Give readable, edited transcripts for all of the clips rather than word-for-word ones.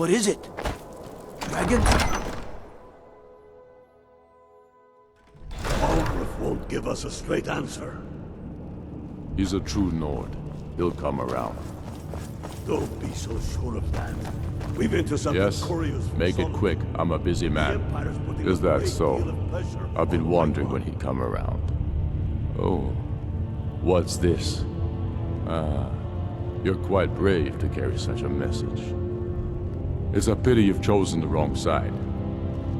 What is it? Dragons? Ulfric won't give us a straight answer. He's a true Nord. He'll come around. Don't be so sure of that. We've intercepted Yes? couriers from Make it Solomon. quick. I'm a busy The man. Empire's putting Is a that great so? deal of pressure I've been on wondering White when he'd come around. Oh. What's this? You're quite brave to carry such a message. It's a pity you've chosen the wrong side.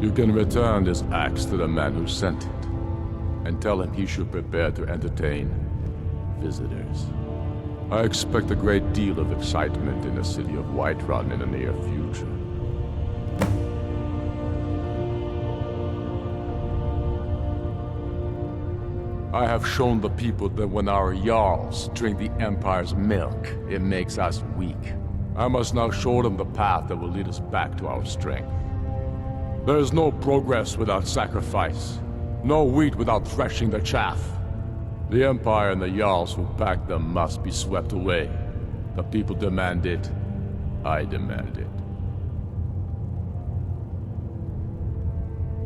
You can return this axe to the man who sent it, and tell him he should prepare to entertain visitors. I expect a great deal of excitement in the city of Whiterun in the near future. I have shown the people that when our Jarls drink the Empire's milk, it makes us weak. I must now show them the path that will lead us back to our strength. There is no progress without sacrifice, no wheat without threshing the chaff. The Empire and the Jarls who back them must be swept away. The people demand it, I demand it.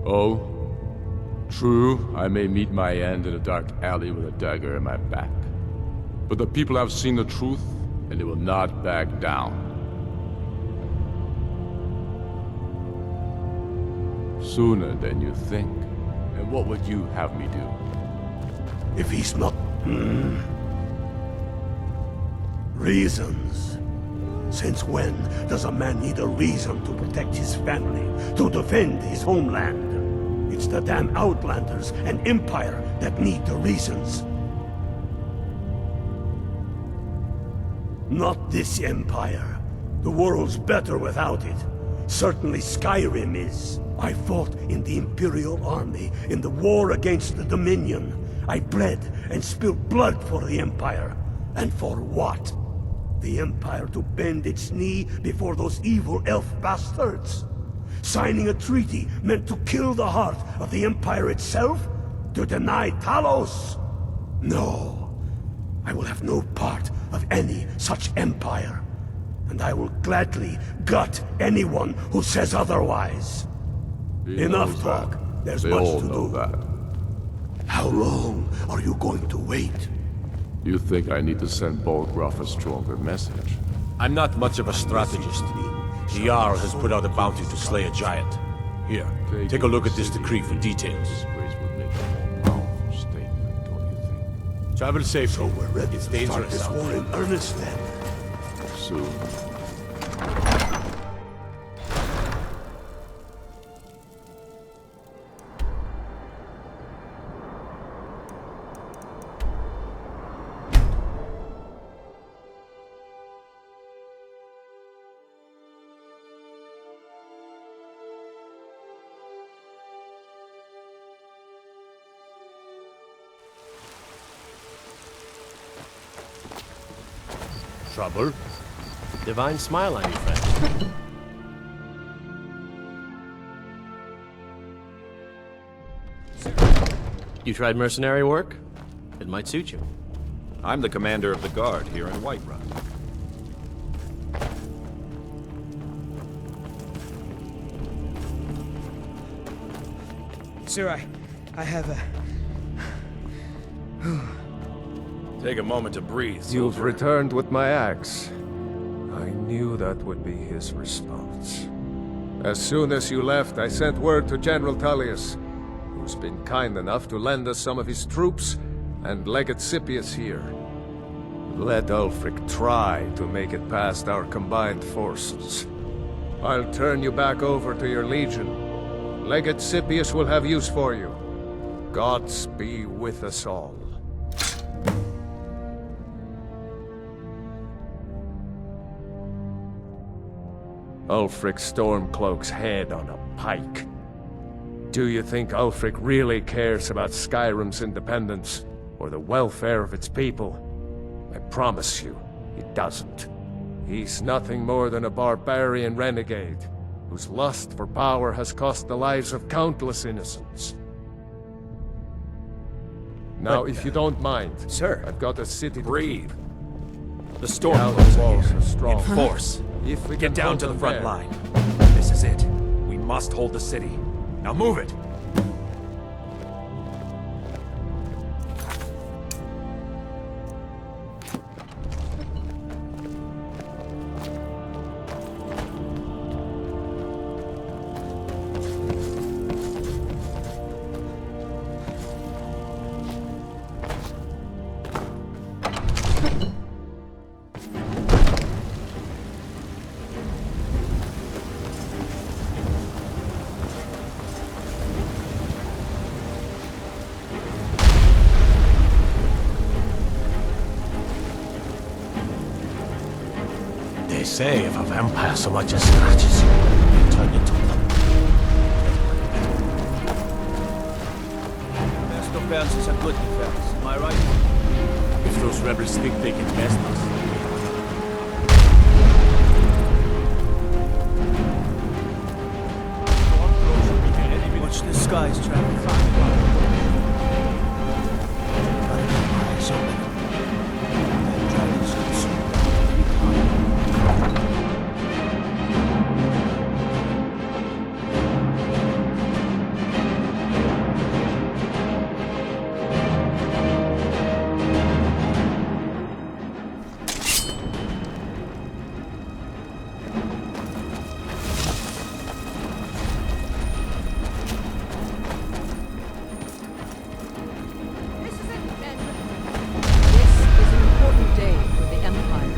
Oh? True, I may meet my end in a dark alley with a dagger in my back. But the people have seen the truth, and they will not back down. Sooner than you think. And what would you have me do? If he's not... Reasons. Since when does a man need a reason to protect his family, to defend his homeland? It's the damn Outlanders and Empire that need the reasons. Not this Empire. The world's better without it. Certainly Skyrim is. I fought in the Imperial Army in the war against the Dominion. I bled and spilled blood for the Empire. And for what? The Empire to bend its knee before those evil elf bastards? Signing a treaty meant to kill the heart of the Empire itself? To deny Talos? No. I will have no part of any such empire. And I will gladly gut anyone who says otherwise. Enough talk. There's They much all to know do. that. How long are you going to wait? You think I need to send Bolgraf a stronger message? I'm not much of a strategist. The Jarl has put out a bounty to slay a giant. Here, take a look at this decree for details. This race would make a more powerful statement, don't you think? Travel safely. So we're ready It's to start dangerous this out war there. in earnest then. Soon. Trouble? Divine smile on you, friend. You tried mercenary work? It might suit you. I'm the commander of the guard here in Whiterun. Sir, I have a... Take a moment to breathe. You've soldier. returned with my axe. I knew that would be his response. As soon as you left, I sent word to General Tullius, who's been kind enough to lend us some of his troops, and Legate Scipius here. Let Ulfric try to make it past our combined forces. I'll turn you back over to your legion. Legate Scipius will have use for you. Gods be with us all. Ulfric Stormcloak's head on a pike. Do you think Ulfric really cares about Skyrim's independence, or the welfare of its people? I promise you, he doesn't. He's nothing more than a barbarian renegade, whose lust for power has cost the lives of countless innocents. Now, if you don't mind, Sir. I've got a city to Breathe. keep. The The storm outer closes walls here. are strong. In force. If we Get can down hold to the them front there. line. This is it. We must hold the city. Now move it! They say if a vampire so much as scratches you, you turn into them. Best defenses are good defense, am I right? If those rebels think they can test us. Watch the skies, Travis. Gotta keep my eyes open. That dragon's consumed. This is it, men. This is an important day for the Empire.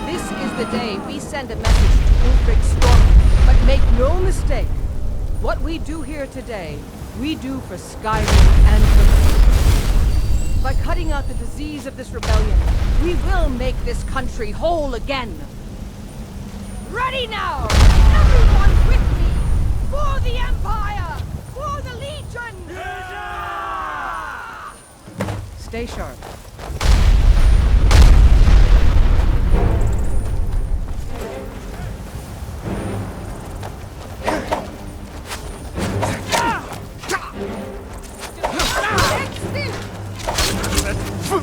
This is the day we send a message to Ulfric Storm. But make no mistake, what we do here today, we do for Skyrim and for me. By cutting out the disease of this rebellion, we will make this country whole again. Ready now! Everyone with me! For the Empire! For the Legion! Stay sharp.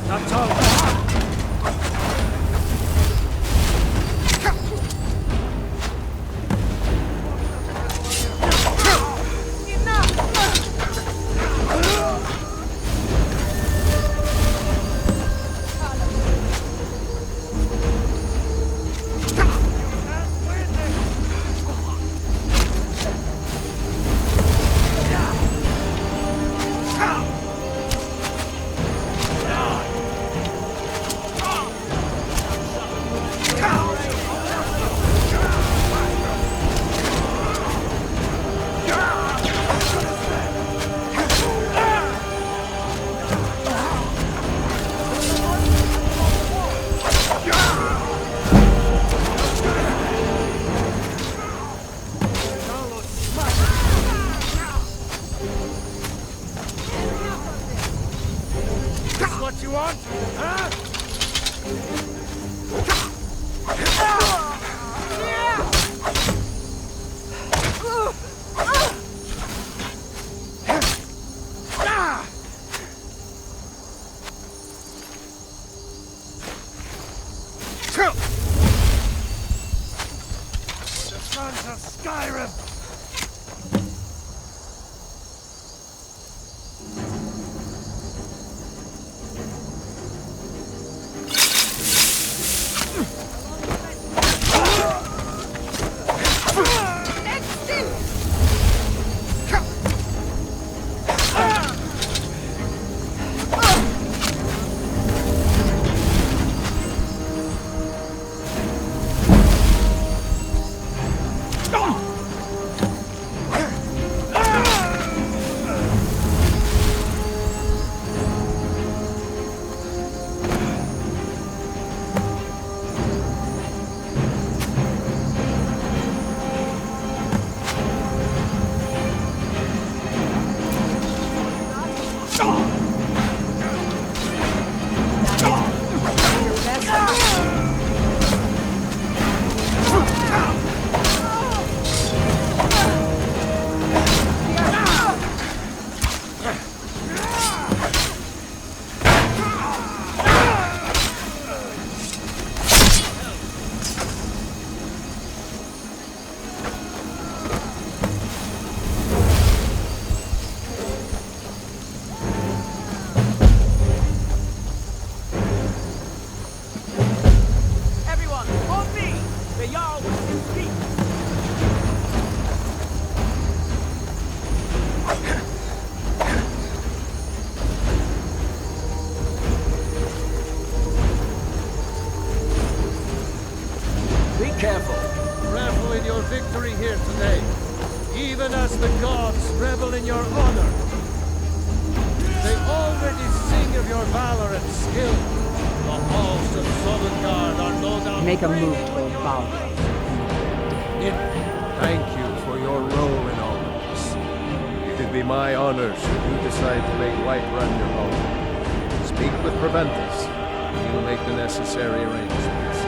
That's all. The sons of Skyrim! in your honor. They already sing of your valor and skill. The halls of Sovngarde are no doubt... Make a move toward Valra. Thank you for your role in all of this. It'd be my honor should you decide to make Whiterun your home. Speak with Preventus. He'll make the necessary arrangements.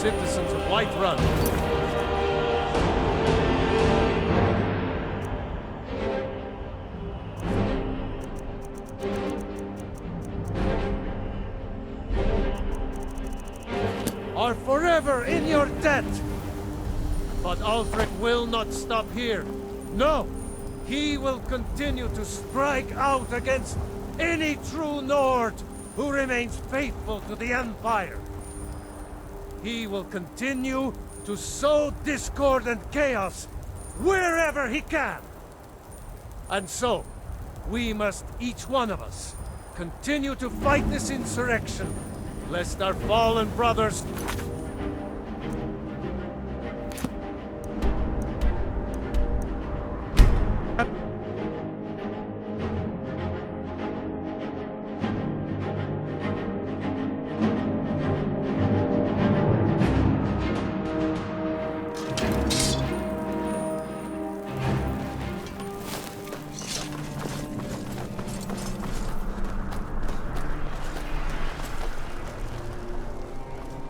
Citizens of Whiterun. Are forever in your debt. But Ulfric will not stop here. No! He will continue to strike out against any true Nord who remains faithful to the Empire. He will continue to sow discord and chaos wherever he can. And so, we must, each one of us, continue to fight this insurrection, lest our fallen brothers...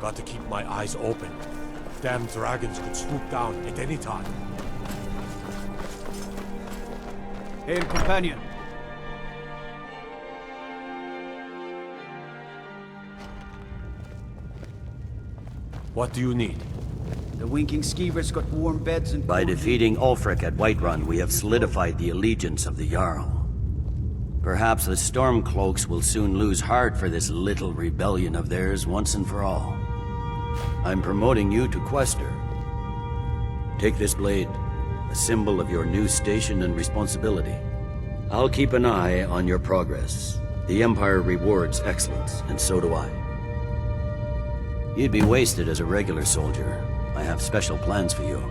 Got to keep my eyes open. Damn dragons could swoop down at any time. Hail, companion. What do you need? The winking skeevers got warm beds and... By defeating Ulfric at Whiterun, we have solidified the allegiance of the Jarl. Perhaps the Stormcloaks will soon lose heart for this little rebellion of theirs once and for all. I'm promoting you to Quester. Take this blade, a symbol of your new station and responsibility. I'll keep an eye on your progress. The Empire rewards excellence, and so do I. You'd be wasted as a regular soldier. I have special plans for you.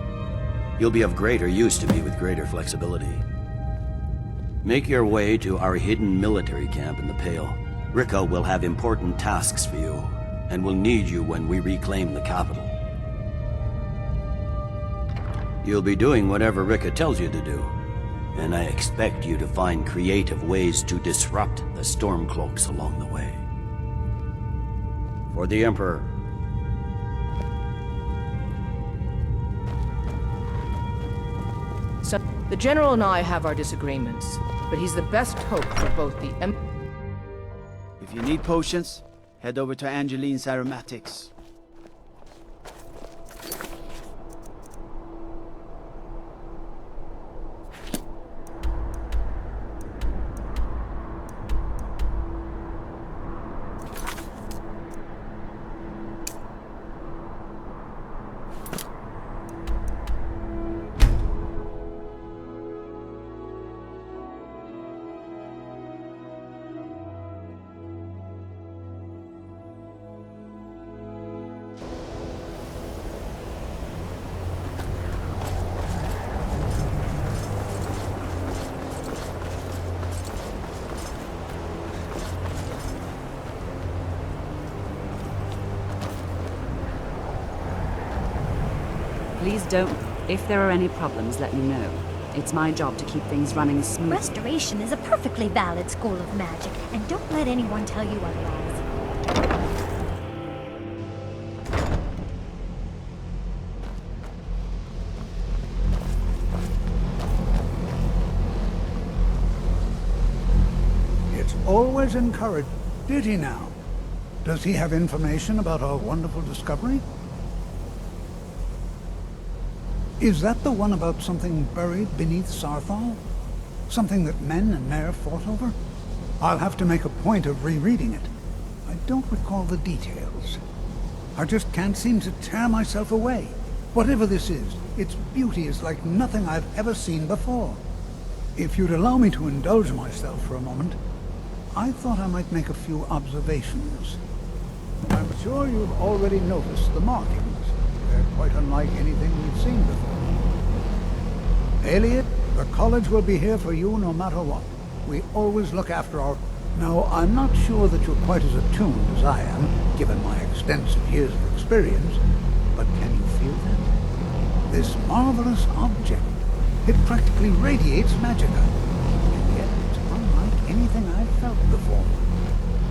You'll be of greater use to me with greater flexibility. Make your way to our hidden military camp in the Pale. Rika will have important tasks for you, and will need you when we reclaim the capital. You'll be doing whatever Rika tells you to do, and I expect you to find creative ways to disrupt the Stormcloaks along the way. For the Emperor. So, the General and I have our disagreements, but he's the best hope for both the If you need potions, head over to Angeline's Aromatics. Please don't. If there are any problems, let me know. It's my job to keep things running smoothly. Restoration is a perfectly valid school of magic, and don't let anyone tell you otherwise. It's always encouraged. Did he now? Does he have information about our wonderful discovery? Is that the one about something buried beneath Saarthal? Something that men and Mare fought over? I'll have to make a point of rereading it. I don't recall the details. I just can't seem to tear myself away. Whatever this is, its beauty is like nothing I've ever seen before. If you'd allow me to indulge myself for a moment, I thought I might make a few observations. I'm sure you've already noticed the markings. They're quite unlike anything we've seen before. Elliot, the college will be here for you no matter what. We always look after our... Now, I'm not sure that you're quite as attuned as I am, given my extensive years of experience, but can you feel that? This marvelous object, it practically radiates magicka, and yet it's unlike anything I've felt before.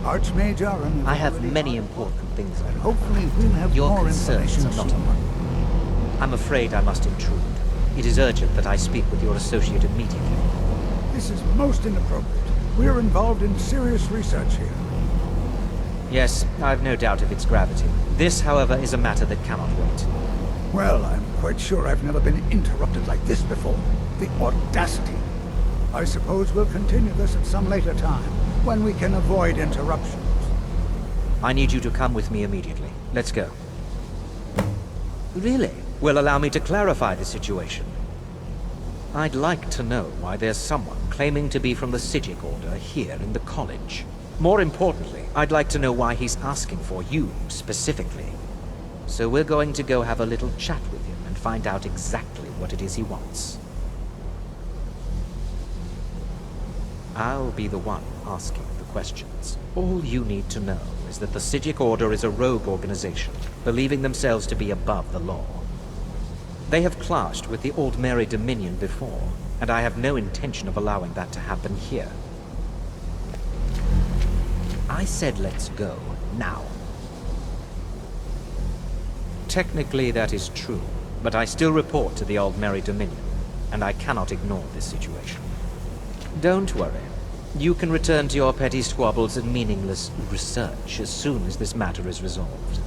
Archmage Aaron... I have many important things and hopefully we'll have your more concerns information are not soon. mine. I'm afraid I must intrude. It is urgent that I speak with your associate immediately. This is most inappropriate. We're involved in serious research here. Yes, I've no doubt of its gravity. This, however, is a matter that cannot wait. Well, I'm quite sure I've never been interrupted like this before. The audacity. I suppose we'll continue this at some later time, when we can avoid interruptions. I need you to come with me immediately. Let's go. Really? Well, allow me to clarify the situation. I'd like to know why there's someone claiming to be from the Seagate Order here in the college. More importantly, I'd like to know why he's asking for you, specifically. So we're going to go have a little chat with him and find out exactly what it is he wants. I'll be the one asking the questions. All you need to know is that the Seagate Order is a rogue organization, believing themselves to be above the law. They have clashed with the Old Mary Dominion before, and I have no intention of allowing that to happen here. I said let's go, now. Technically that is true, but I still report to the Old Mary Dominion, and I cannot ignore this situation. Don't worry. You can return to your petty squabbles and meaningless research as soon as this matter is resolved.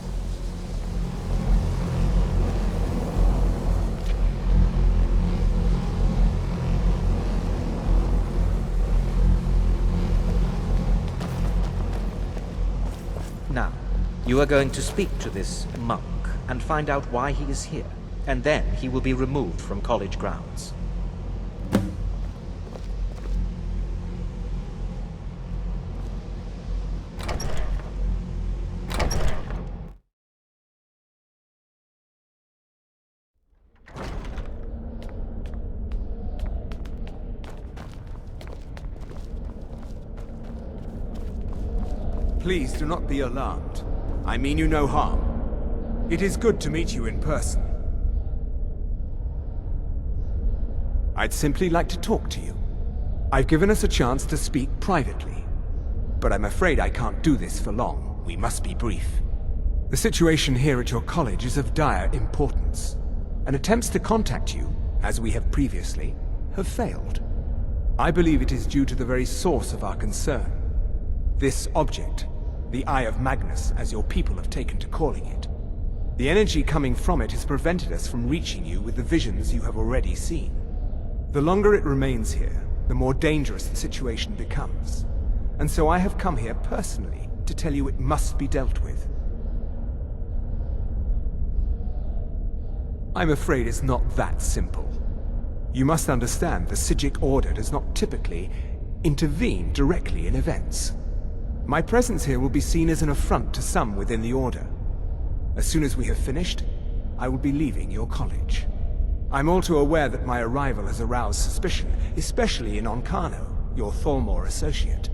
Now, you are going to speak to this monk and find out why he is here, and then he will be removed from college grounds. Please do not be alarmed. I mean you no harm. It is good to meet you in person. I'd simply like to talk to you. I've given us a chance to speak privately. But I'm afraid I can't do this for long. We must be brief. The situation here at your college is of dire importance, and attempts to contact you, as we have previously, have failed. I believe it is due to the very source of our concern. This object, the Eye of Magnus, as your people have taken to calling it. The energy coming from it has prevented us from reaching you with the visions you have already seen. The longer it remains here, the more dangerous the situation becomes. And so I have come here personally to tell you it must be dealt with. I'm afraid it's not that simple. You must understand the Seagate Order does not typically intervene directly in events. My presence here will be seen as an affront to some within the Order. As soon as we have finished, I will be leaving your college. I'm all too aware that my arrival has aroused suspicion, especially in Onkano, your Thalmor associate.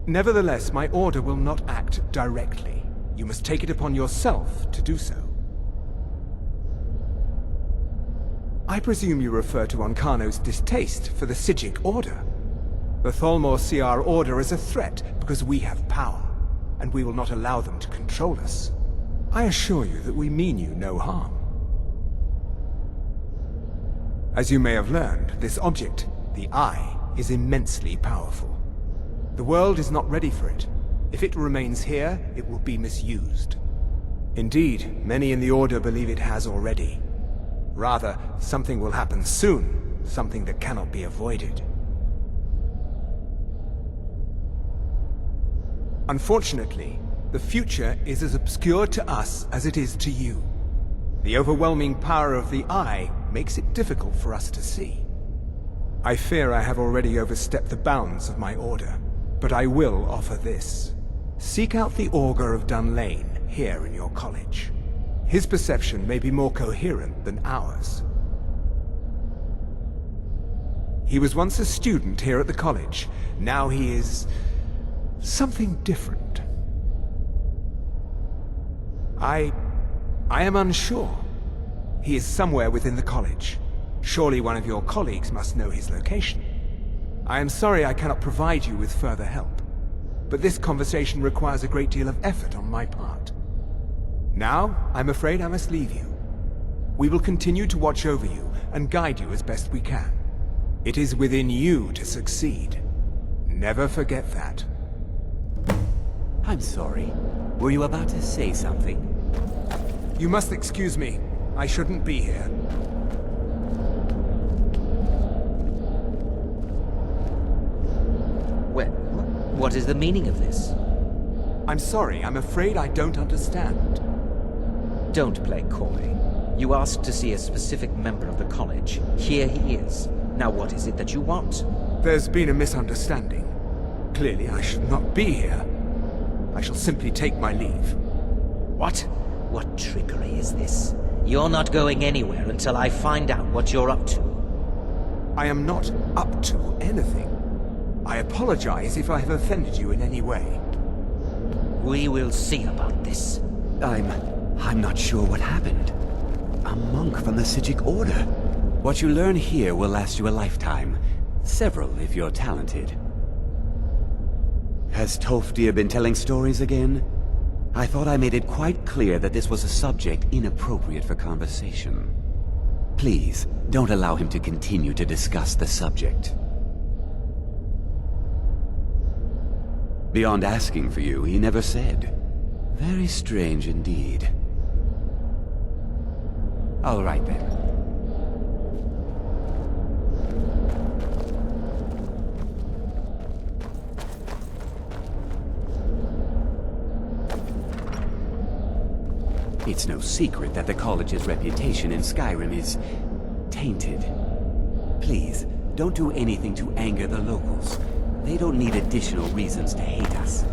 Nevertheless, my Order will not act directly. You must take it upon yourself to do so. I presume you refer to Onkano's distaste for the Seagate Order. The Thalmor see our Order as a threat because we have power, and we will not allow them to control us. I assure you that we mean you no harm. As you may have learned, this object, the Eye, is immensely powerful. The world is not ready for it. If it remains here, it will be misused. Indeed, many in the Order believe it has already. Rather, something will happen soon, something that cannot be avoided. Unfortunately, the future is as obscure to us as it is to you. The overwhelming power of the Eye makes it difficult for us to see. I fear I have already overstepped the bounds of my Order, but I will offer this. Seek out the Augur of Dunlane here in your college. His perception may be more coherent than ours. He was once a student here at the college. Now he is something different. I am unsure. He is somewhere within the college. Surely one of your colleagues must know his location. I am sorry I cannot provide you with further help, but this conversation requires a great deal of effort on my part. Now, I'm afraid I must leave you. We will continue to watch over you and guide you as best we can. It is within you to succeed. Never forget that. I'm sorry. Were you about to say something? You must excuse me. I shouldn't be here. Well, what is the meaning of this? I'm sorry, I'm afraid I don't understand. Don't play coy. You asked to see a specific member of the college. Here he is. Now what is it that you want? There's been a misunderstanding. Clearly I should not be here. I shall simply take my leave. What? What trickery is this? You're not going anywhere until I find out what you're up to. I am not up to anything. I apologize if I have offended you in any way. We will see about this. I'm not sure what happened. A monk from the Sijic Order. What you learn here will last you a lifetime. Several, if you're talented. Has Tofdir been telling stories again? I thought I made it quite clear that this was a subject inappropriate for conversation. Please, don't allow him to continue to discuss the subject. Beyond asking for you, he never said. Very strange indeed. All right then. It's no secret that the college's reputation in Skyrim is tainted. Please, don't do anything to anger the locals. They don't need additional reasons to hate us.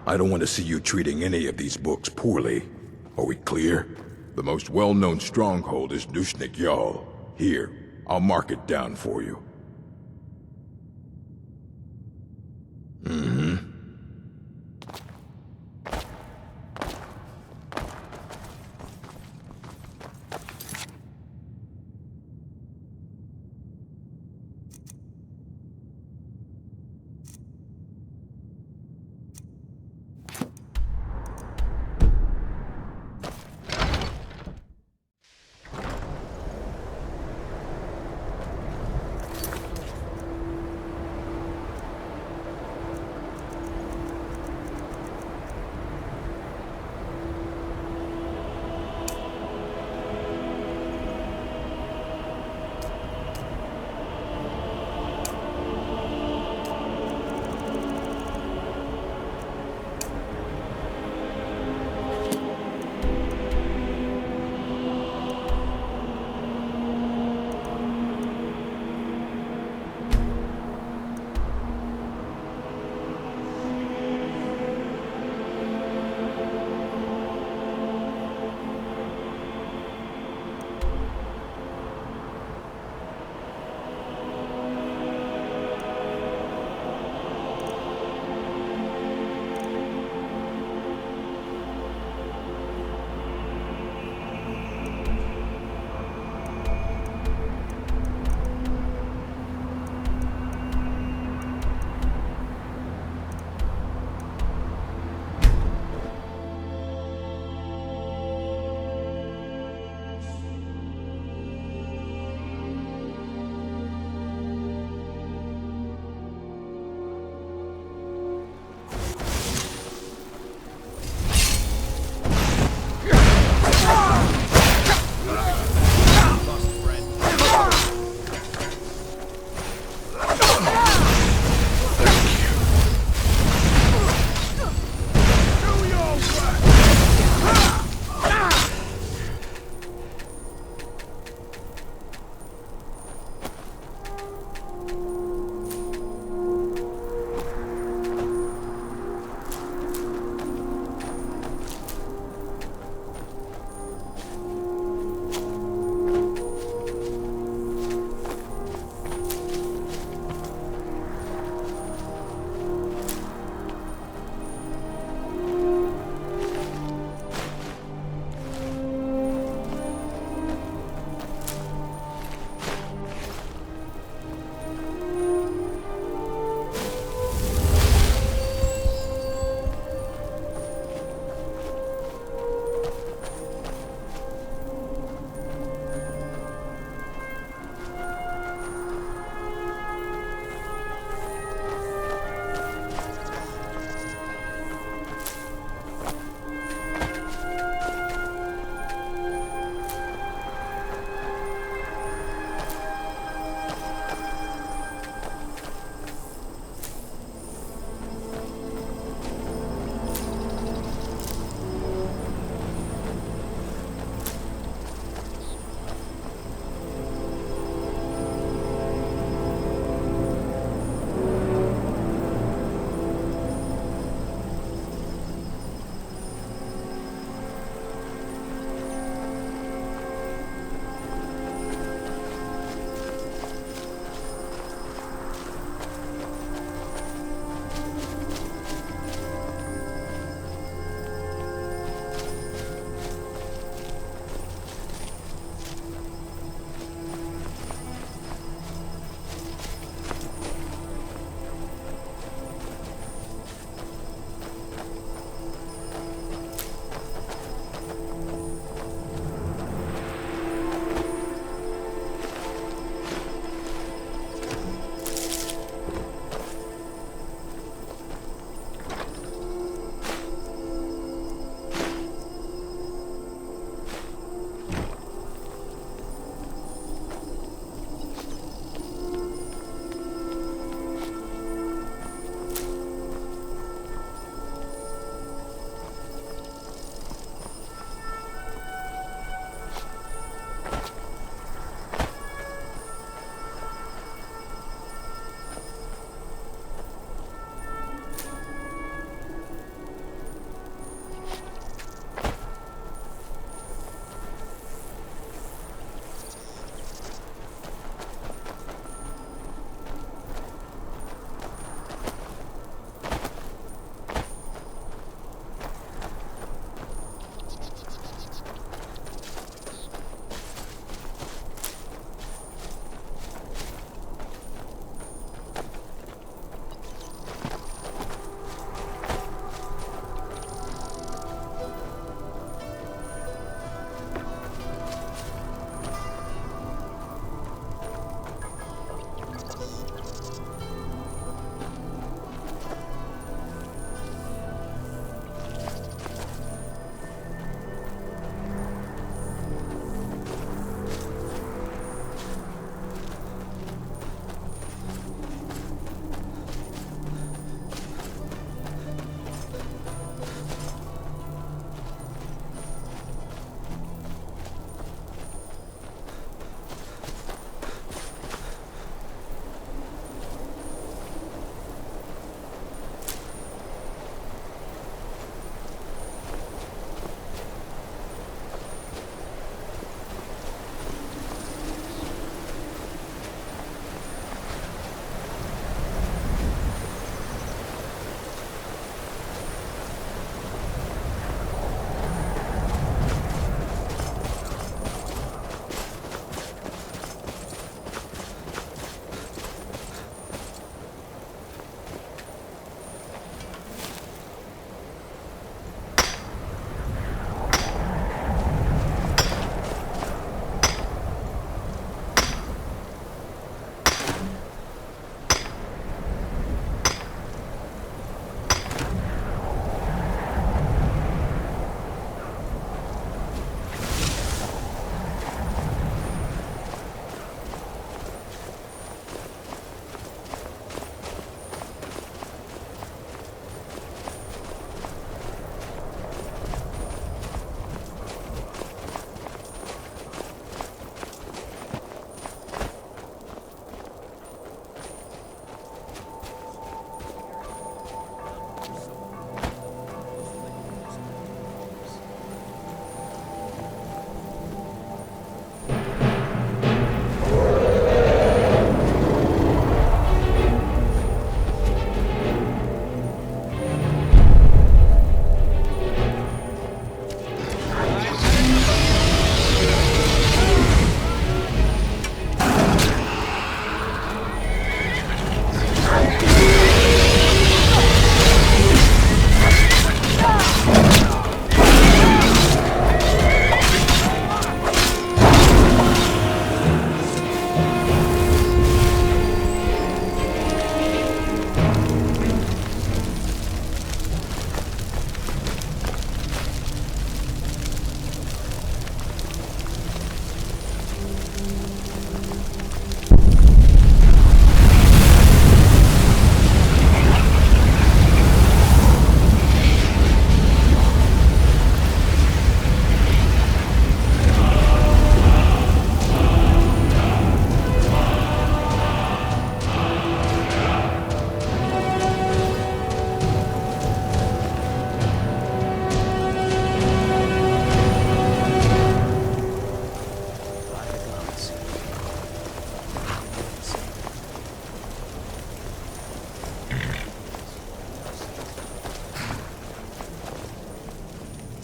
I don't want to see you treating any of these books poorly. Are we clear? The most well-known stronghold is Dushnik Yal. Here, I'll mark it down for you.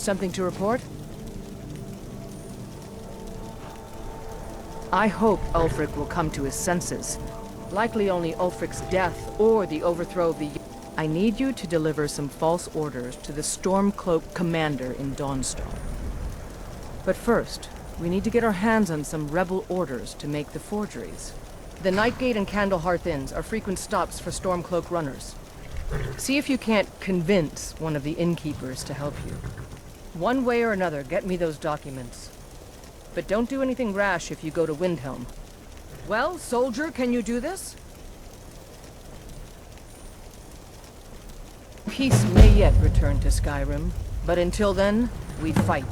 Something to report? I hope Ulfric will come to his senses. Likely only Ulfric's death or the overthrow of the... I need you to deliver some false orders to the Stormcloak commander in Dawnstone. But first, we need to get our hands on some rebel orders to make the forgeries. The Nightgate and Candlehearth Inns are frequent stops for Stormcloak runners. See if you can't convince one of the innkeepers to help you. One way or another, get me those documents. But don't do anything rash if you go to Windhelm. Well, soldier, can you do this? Peace may yet return to Skyrim, but until then, we fight.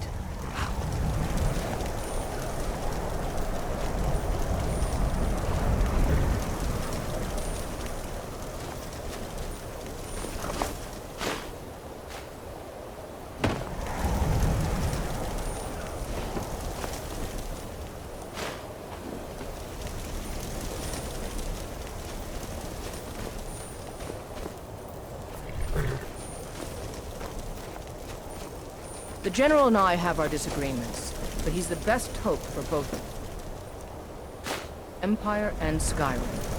The General and I have our disagreements, but he's the best hope for both Empire and Skyrim.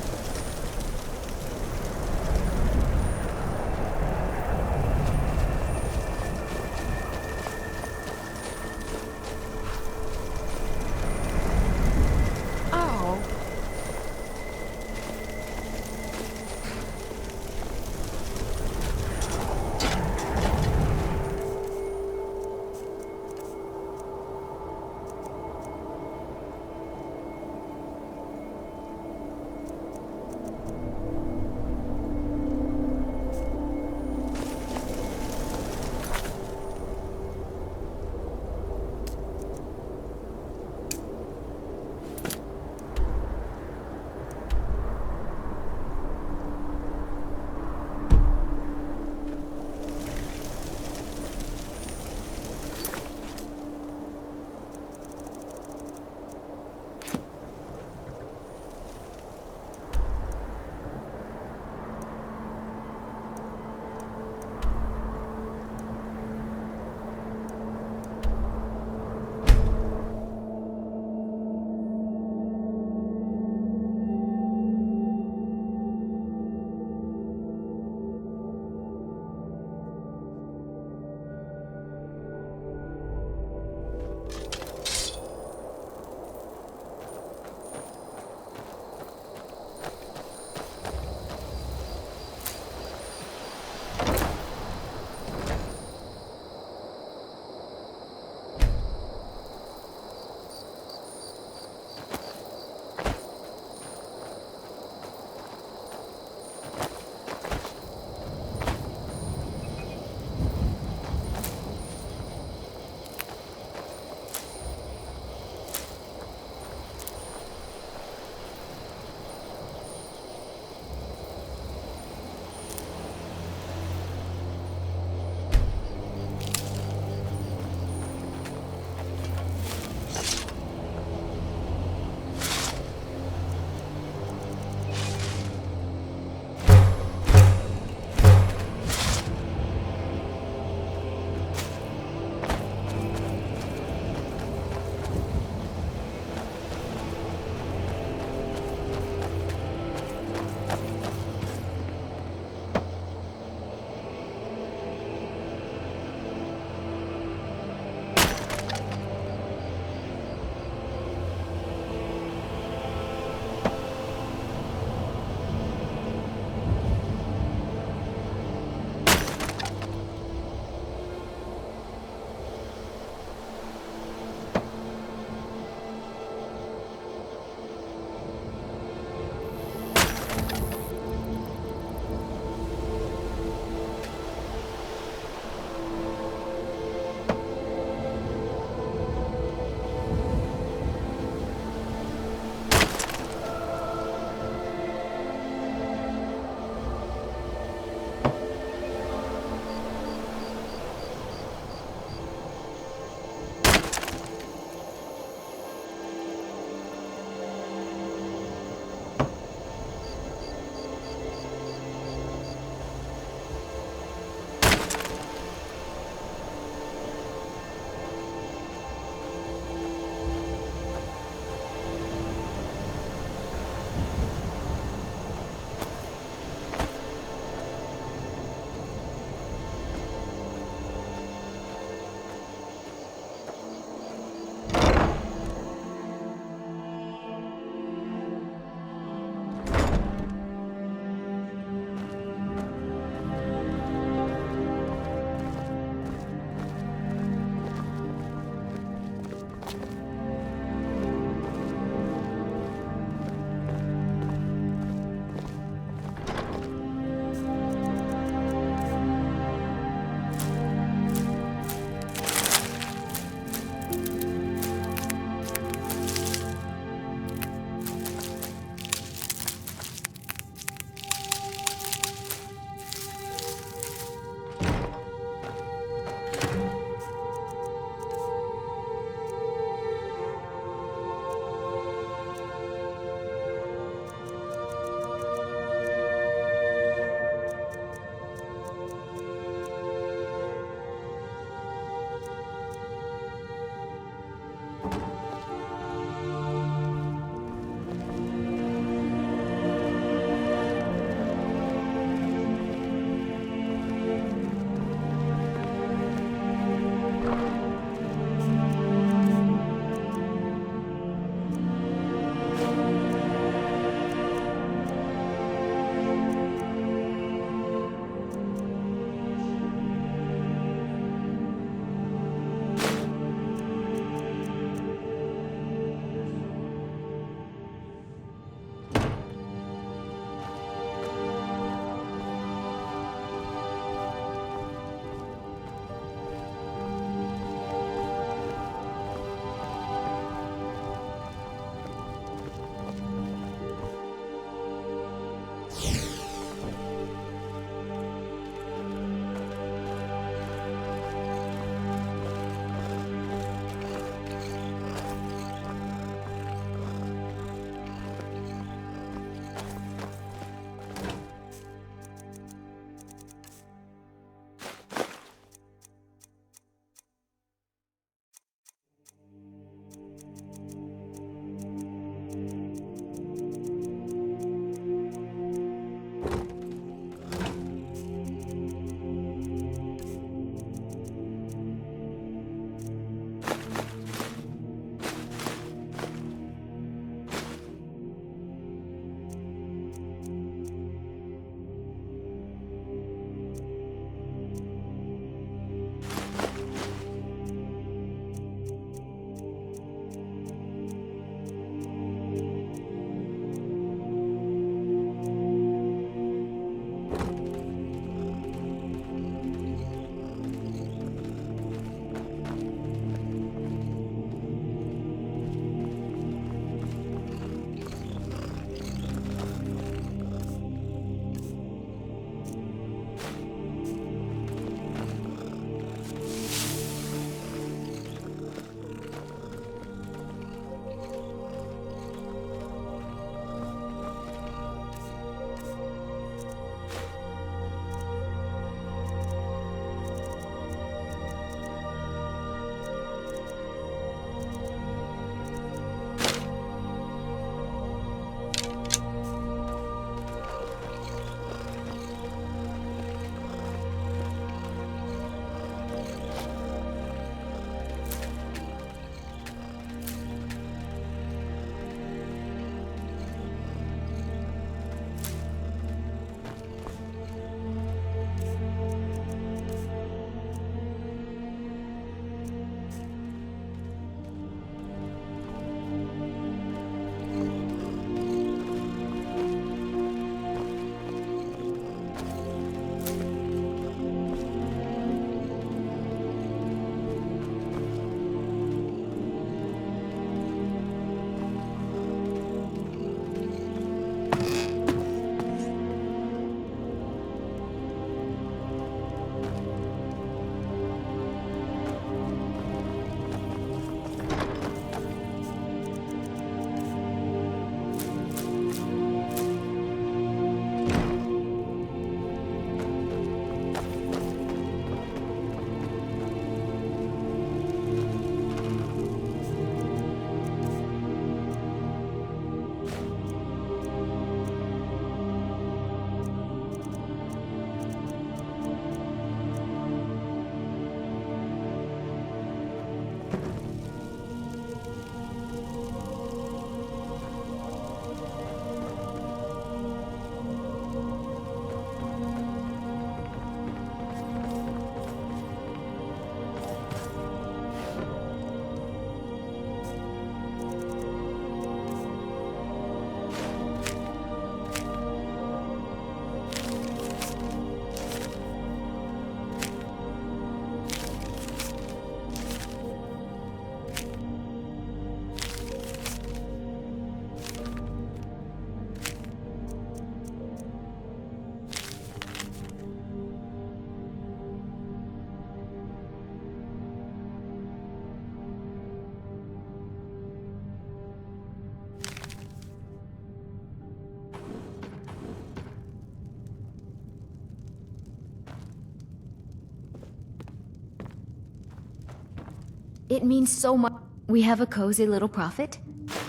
It means so much. We have a cozy little profit.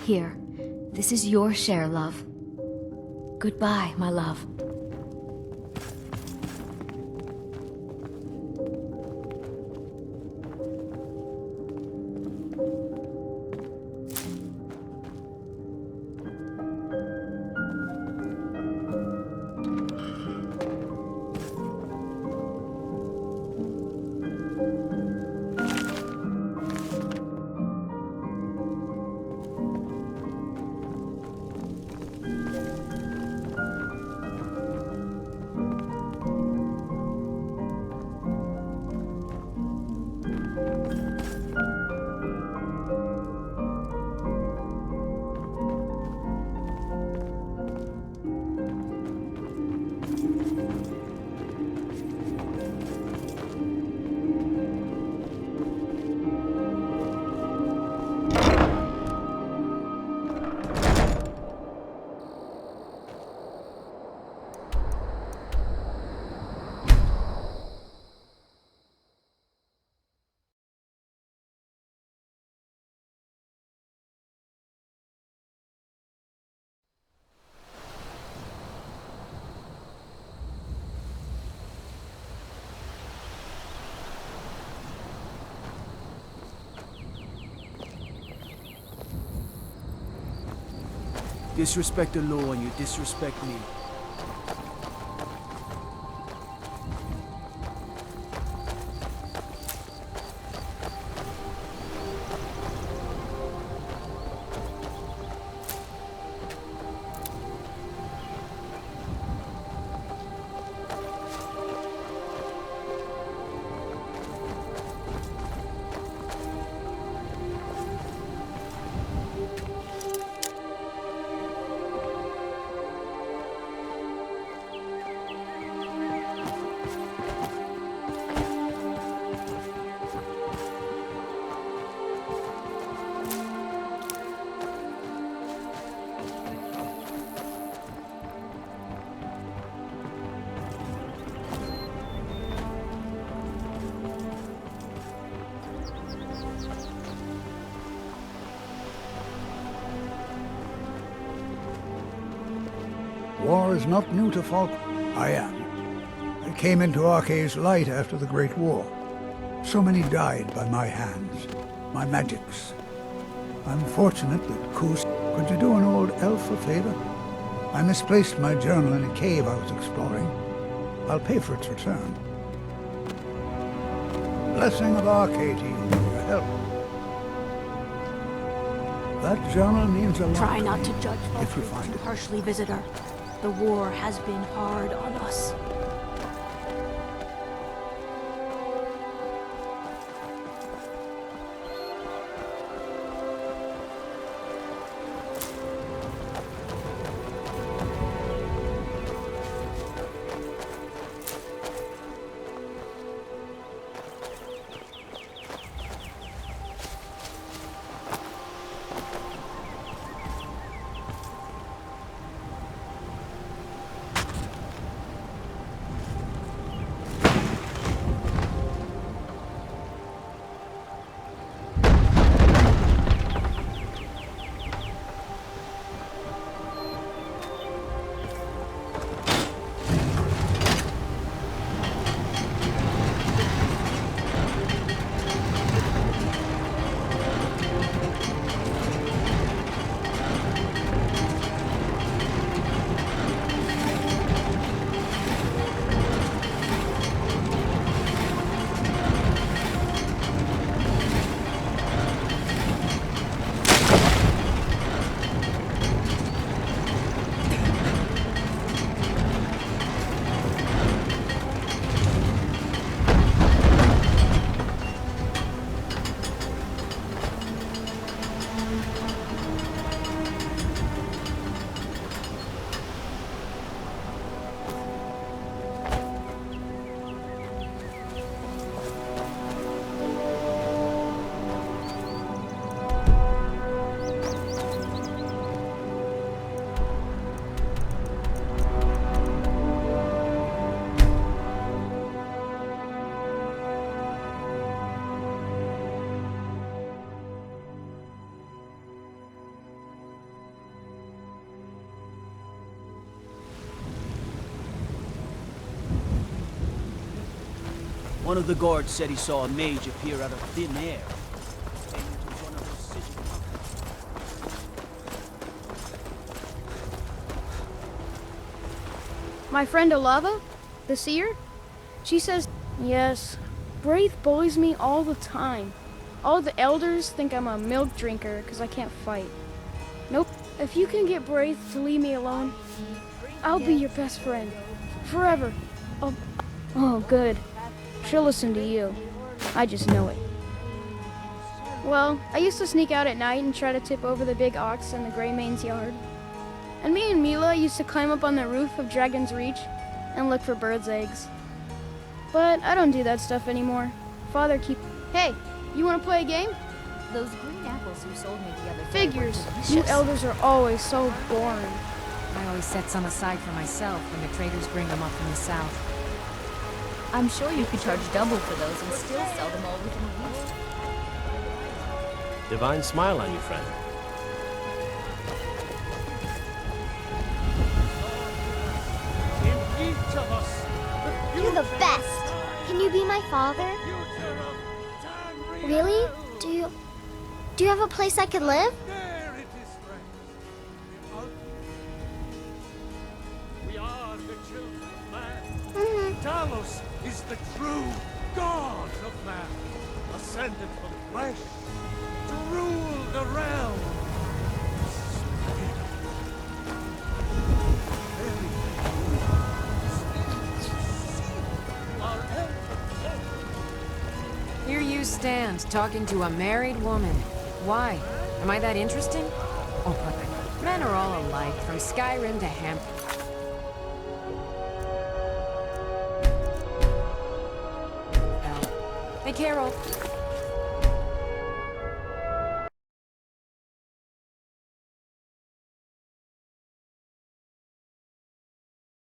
Here, this is your share, love. Goodbye, my love. Disrespect the law and you disrespect me. War is not new to Falk. I am. I came into Arcae's light after the Great War. So many died by my hands, my magics. I'm fortunate that Kus... Could you do an old elf a favor? I misplaced my journal in a cave I was exploring. I'll pay for its return. Blessing of Arcae to you for your help. That journal means a lot. Try not to judge if you Fonte find too it. harshly, visitor. The war has been hard on us. One of the guards said he saw a mage appear out of thin air. Claiming it was one of those sigil monkeys. My friend Olava, the seer, she says, yes, Braith bullies me all the time. All the elders think I'm a milk drinker because I can't fight. Nope. If you can get Braith to leave me alone, I'll be your best friend. Forever. Oh, good. She'll listen to you. I just know it. Well, I used to sneak out at night and try to tip over the big ox in the Greymane's yard. And me and Mila used to climb up on the roof of Dragon's Reach and look for birds' eggs. But I don't do that stuff anymore. Father Hey, you want to play a game? Those green apples you sold me the other day. Figures. You elders are always so boring. I always set some aside for myself when the traders bring them up from the south. I'm sure you could charge double for those and still sell them all within a week. Divine smile on you, friend. You're the best. Can you be my father? Really? Do you have a place I could live? We are the children of man. Talos is the true god of man, ascended from flesh to rule the realm. Here you stand, talking to a married woman. Why? Am I that interesting? Oh, perfect. Men are all alike, from Skyrim to hemp. Hey, Carol.